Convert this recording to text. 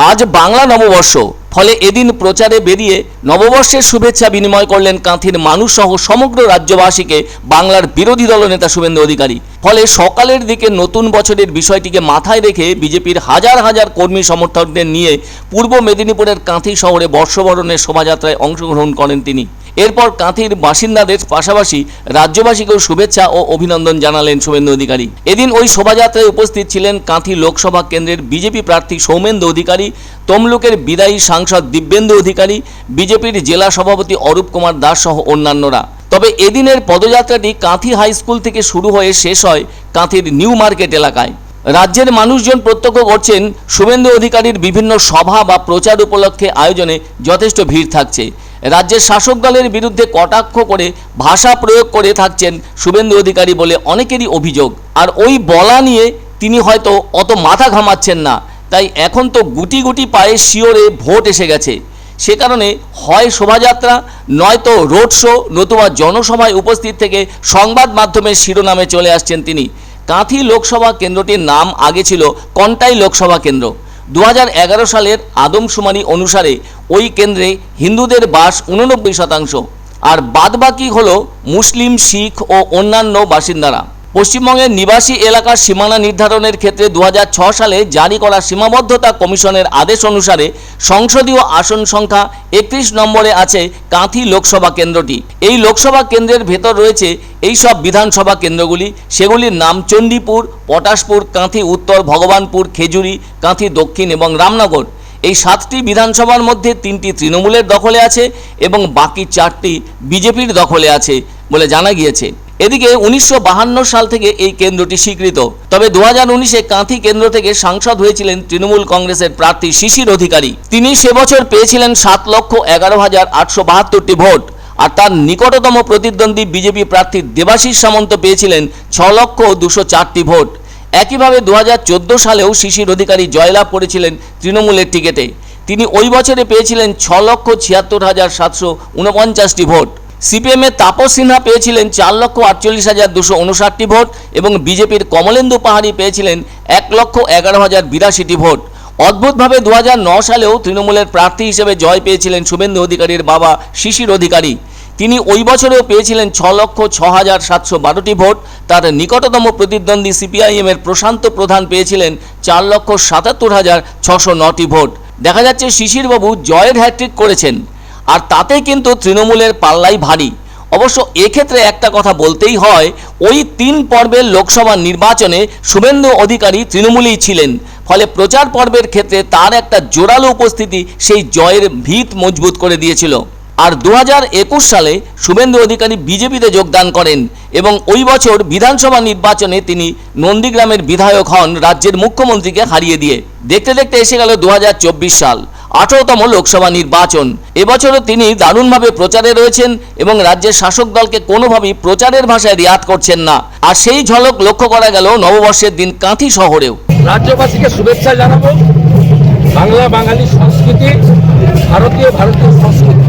আজ বাংলা নববর্ষ, ফলে এদিন প্রচারে বেরিয়ে নববর্ষের শুভেচ্ছা বিনিময় করলেন কাঁথির মানুষ সহ সমগ্র রাজ্যবাসীকে বাংলার বিরোধী দলনেতা শুভেন্দু অধিকারী। ফলে সকালের দিকে নতুন বছরের বিষয়টিকে মাথায় রেখে বিজেপির হাজার হাজার কর্মী সমর্থকদের নিয়ে পূর্ব মেদিনীপুরের কাঁথি শহরে বর্ষবরণের শোভাযাত্রায় অংশগ্রহণ করেন তিনি। এরপর কাঁথির বাসিন্দাদের পাশাপাশি রাজ্যবাসীকেও শুভেচ্ছা ও অভিনন্দন জানালেন শুভেন্দু অধিকারী। এদিন ওই শোভাযাত্রায় উপস্থিত ছিলেন কাঁথি লোকসভা কেন্দ্রের বিজেপি প্রার্থী সৌমেন্দু অধিকারী, তমলুকের বিদায়ী সাংসদ দিব্যেন্দু অধিকারী, বিজেপির জেলা সভাপতি অরূপ কুমার দাস সহ অন্যান্যরা। তবে এদিনের পদযাত্রাটি কাঁথি হাই স্কুল থেকে শুরু হয়ে শেষ হয় কাঁথির নিউ মার্কেট এলাকায়। রাজ্যের মানুষজন প্রত্যক্ষ করছেন শুভেন্দু অধিকারীর বিভিন্ন সভা বা প্রচার উপলক্ষে আয়োজনে যথেষ্ট ভিড় থাকছে। রাজ্যের শাসক দলের বিরুদ্ধে কটাক্ষ করে ভাষা প্রয়োগ করে থাকছেন শুভেন্দু অধিকারী বলে অনেকেরই অভিযোগ। আর ওই বলা নিয়ে তিনি হয়তো অত মাথা ঘামাচ্ছেন না, তাই এখন তো গুটি গুটি পায়ে শিওরে ভোট এসে গেছে। সে কারণে হয় শোভাযাত্রা, নয়তো রোড শো, নতুবা জনসভায় উপস্থিত থেকে সংবাদ মাধ্যমের শিরোনামে চলে আসছেন তিনি। কাঁথি লোকসভা কেন্দ্রটির নাম আগে ছিল কন্টাই লোকসভা কেন্দ্র। 2011 সালের আদমশুমারি অনুসারে ওই কেন্দ্রে হিন্দুদের বাস 89%, আর বাদবাকি হলো মুসলিম, শিখ ও অন্যান্য বাসিন্দারা। পশ্চিমবঙ্গের নিবাসী এলাকার সীমানা নির্ধারণের ক্ষেত্রে 2006 সালে জারি করা সীমাবদ্ধতা কমিশনের আদেশ অনুসারে সংসদীয় আসন সংখ্যা 31 নম্বরে আছে কাঁথি লোকসভা কেন্দ্রটি। এই লোকসভা কেন্দ্রের ভেতর রয়েছে এই সব বিধানসভা কেন্দ্রগুলি। সেগুলির নাম চণ্ডীপুর, পটাশপুর, কাঁথি উত্তর, ভগবানপুর, খেজুরি, কাঁথি দক্ষিণ এবং রামনগর। এই 7টি বিধানসভার মধ্যে 3টি তৃণমূলের দখলে আছে এবং বাকি 4টি বিজেপির দখলে আছে বলে জানা গিয়েছে। এদিকে 1952 সাল থেকে এই কেন্দ্রটি স্বীকৃত। তবে 2019-এ কাঁথি কেন্দ্র থেকে সাংসদ হয়েছিলেন তৃণমূল কংগ্রেসের প্রার্থী শিশির অধিকারী। তিনি সে বছর পেয়েছিলেন 7,11,872টি ভোট, আর তার নিকটতম প্রতিদ্বন্দ্বী বিজেপি প্রার্থী দেবাশিস সামন্ত পেয়েছিলেন 6,02,04টি ভোট। একইভাবে 2014 সালেও শিশির অধিকারী জয়লাভ করেছিলেন তৃণমূলের টিকিটে। তিনি ওই বছরে পেয়েছিলেন 6,76,749টি ভোট। সিপিএমের তাপস সিনহা পেয়েছিলেন 4,48,259টি ভোট এবং বিজেপির কমলেন্দু পাহাড়ি পেয়েছিলেন 1,11,082টি ভোট। অদ্ভুতভাবে 2009 সালেও তৃণমূলের প্রার্থী হিসেবে জয় পেয়েছিলেন শুভেন্দু অধিকারীর বাবা শিশির অধিকারী। তিনি ওই বছরেও পেয়েছিলেন 6,06,712টি ভোট। তার নিকটতম প্রতিদ্বন্দ্বী সিপিআইএমের প্রশান্ত প্রধান পেয়েছিলেন 4,77,609টি ভোট। দেখা যাচ্ছে শিশিরবাবু জয়ের হ্যাট্রিক করেছেন, আর তাতে কিন্তু তৃণমূলের পাল্লাই ভারী। অবশ্য এক্ষেত্রে একটা কথা বলতেই হয়, ওই 3 পর্বের লোকসভা নির্বাচনে শুভেন্দু অধিকারী তৃণমূলেই ছিলেন। ফলে প্রচার পর্বের ক্ষেত্রে তার একটা জোরালো উপস্থিতি সেই জয়ের ভিত মজবুত করে দিয়েছিল। আর 2021 সালে শুভেন্দু অধিকারী বিজেপিতে যোগদান করেন এবং ওই বছর বিধানসভা নির্বাচনে তিনি নন্দীগ্রামের বিধায়ক হন রাজ্যের মুখ্যমন্ত্রীকে হারিয়ে দিয়ে। দেখতে দেখতে এসে গেল 2024 সাল, 18তম লোকসভা নির্বাচন। এবছরও তিনি দারুণভাবে প্রচারে রয়েছেন এবং রাজ্যের শাসক দলকে কোনোভাবেই প্রচারের ভাষায় রিয়াত করছেন না। আর সেই ঝলক লক্ষ্য করা গেল নববর্ষের দিন কাঁথি শহরেও। রাজ্যবাসীকে শুভেচ্ছা জানাবো। বাংলা বাঙালি সংস্কৃতি, ভারতীয় সংস্কৃতি।